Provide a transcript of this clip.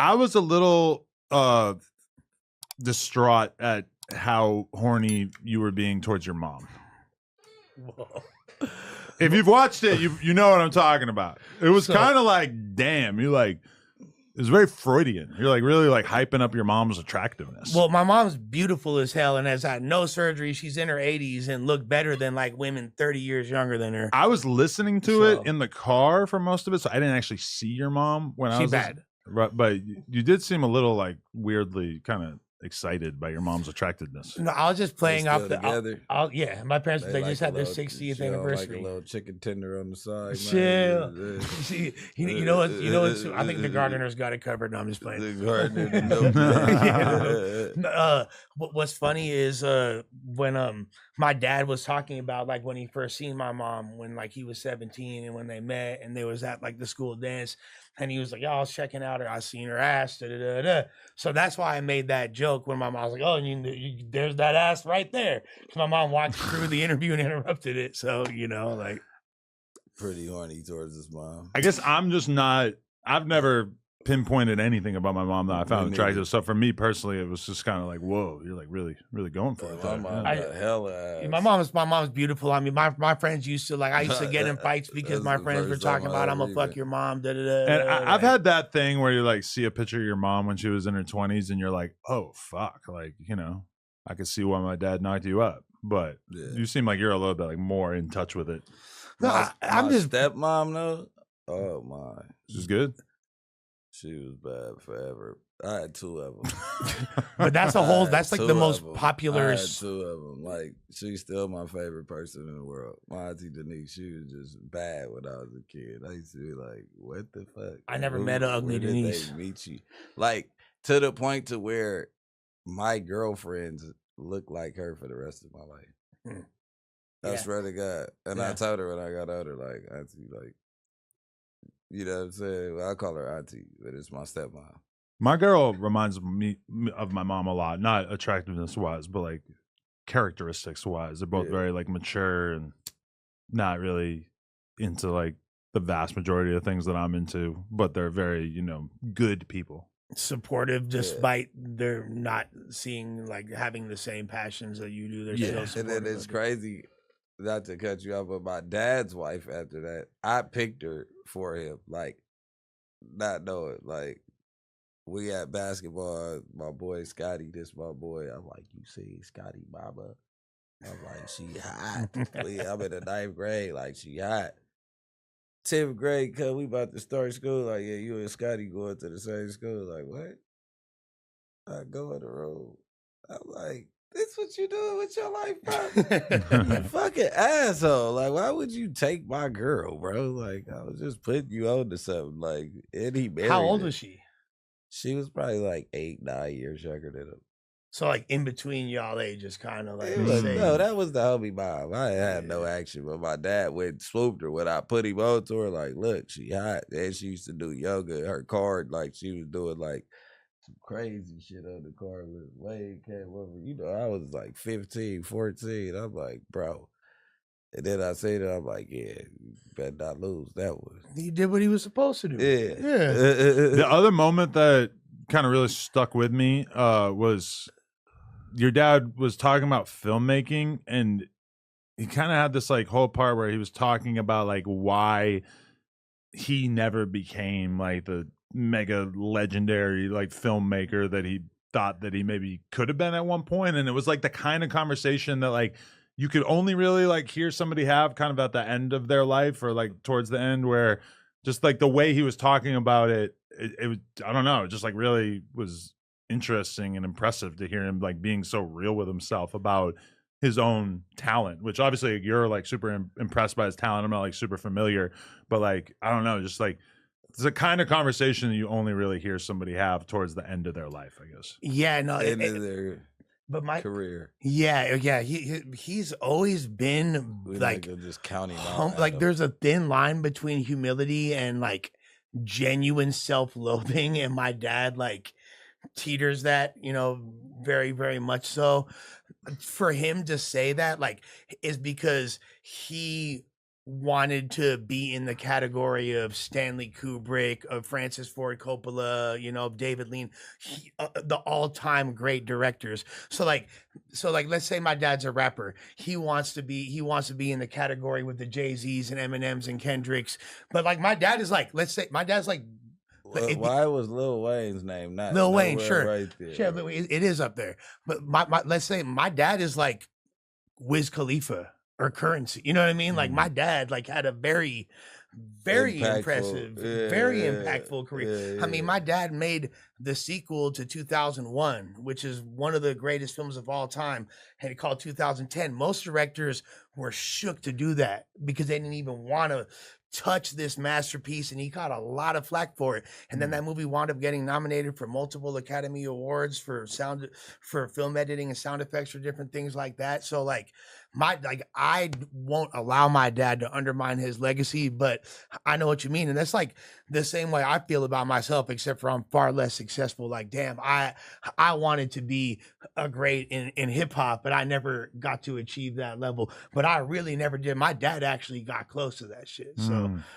I was a little distraught at how horny you were being towards your mom. Whoa. If you've watched it, you know what I'm talking about. It was kind of like, damn, you like, it was very Freudian. You're like really like hyping up your mom's attractiveness. Well, my mom's beautiful as hell and has had no surgery. She's in her 80s and looked better than like women 30 years younger than her. I was listening to it in the car for most of it, so I didn't actually see your mom when I was bad. But you did seem a little like weirdly kind of excited by your mom's attractiveness. No, I was just playing off the. Together. Yeah, my parents they like just had their little, 60th she anniversary. Like a little chicken tender on the side. Chill. Man. See, you know what? I think the gardener's got it covered. No, I'm just playing. The gardener. What's funny is when my dad was talking about like when he first seen my mom when like he was 17 and when they met and they was at like the school dance and he was like, "Oh, I was checking out her. I seen her ass." Da, da, da, da. So that's why I made that joke when my mom was like, "Oh, there's that ass right there." My mom watched through the interview and interrupted it. So like pretty horny towards his mom. I guess I'm just not. I've never pinpointed anything about my mom that I found attractive. So for me personally, it was just kind of like, whoa, you're like really, really going for it. My mom got hella ass. My mom's beautiful. I mean, my friends used to I used to get in fights because my friends were talking about I'm gonna fuck your mom. Da, da, da, and I've had that thing where you like see a picture of your mom when she was in her 20s, and you're like, oh fuck, like I could see why my dad knocked you up. But you seem like you're a little bit like more in touch with it. No, I'm just stepmom though. Oh my, she's good. She was bad forever. I had two of them. But that's that's like the most popular. I had two of them. Like, she's still my favorite person in the world. My auntie Denise, she was just bad when I was a kid. I used to be like, what the fuck? I never met an ugly Denise. They meet you? Like, to the point to where my girlfriends look like her for the rest of my life. I swear to God. And I told her when I got older, like, auntie, like, you know what I'm saying? Well, I call her auntie, but it's my stepmom. My girl reminds me of my mom a lot, not attractiveness wise, but like characteristics wise. They're both very like mature and not really into like the vast majority of things that I'm into, but they're very, good people. Supportive despite they're not seeing like having the same passions that you do. They're still supportive. And then it's crazy. Not to cut you off, but my dad's wife after that, I picked her for him, like, not knowing, like, we at basketball, my boy Scotty, this my boy, I'm like, you see Scotty mama? I'm like, she hot. I'm in the 9th grade, like, she hot. 10th grade, cause we about to start school, like, yeah, you and Scotty going to the same school, like, what? I go in the room, I'm like, this what you doing with your life, bro? You fucking asshole. Like, why would you take my girl, bro? Like, I was just putting you on to something. Like, and he married How old her. was she? She was probably like 8, 9 years younger than him. So like in between y'all ages, kind of like. No, that was the homie mom. I had no action, but my dad went swooped her when I put him on to her. Like, look, she hot. And she used to do yoga. Her card, like, she was doing like some crazy shit on the car with Wade came over. I was like 15, 14. I'm like, bro. And then I say that, I'm like, yeah, you better not lose that one. He did what he was supposed to do. Yeah. The other moment that kind of really stuck with me was your dad was talking about filmmaking, and he kind of had this like whole part where he was talking about like why he never became like the mega legendary like filmmaker that he thought that he maybe could have been at one point. And it was like the kind of conversation that like you could only really like hear somebody have kind of at the end of their life or like towards the end, where just like the way he was talking about it was, I don't know, it just like really was interesting and impressive to hear him like being so real with himself about his own talent, which obviously you're like super impressed by his talent. I'm not like super familiar, but like, I don't know, just like it's a kind of conversation that you only really hear somebody have towards the end of their life, I guess. Yeah, no, End of their career. Yeah. He's always been like just counting out. Like there's a thin line between humility and like genuine self-loathing, and my dad like teeters that, very, very much so. For him to say that like is because he wanted to be in the category of Stanley Kubrick, of Francis Ford Coppola, you know, David Lean, the all-time great directors. So like, let's say my dad's a rapper. He wants to be in the category with the Jay-Z's and Eminems and Kendricks. But like my dad is like, let's say my dad's like, Why was Lil Wayne's name not Lil Wayne, nowhere sure, right there? sure, but it is up there. But my let's say my dad is like Wiz Khalifa or Currency. You know what I mean? Like my dad like had a very Impactful. impressive, very impactful career. I mean, my dad made the sequel to 2001, which is one of the greatest films of all time, and it called 2010. Most directors were shook to do that because they didn't even want to touch this masterpiece, and he got a lot of flack for it. And then that movie wound up getting nominated for multiple Academy Awards for film editing and sound effects for different things like that. So like I won't allow my dad to undermine his legacy, but I know what you mean. And that's like the same way I feel about myself, except for I'm far less successful. Like, damn, I wanted to be a great in hip hop, but I never got to achieve that level. But I really never did. My dad actually got close to that shit. So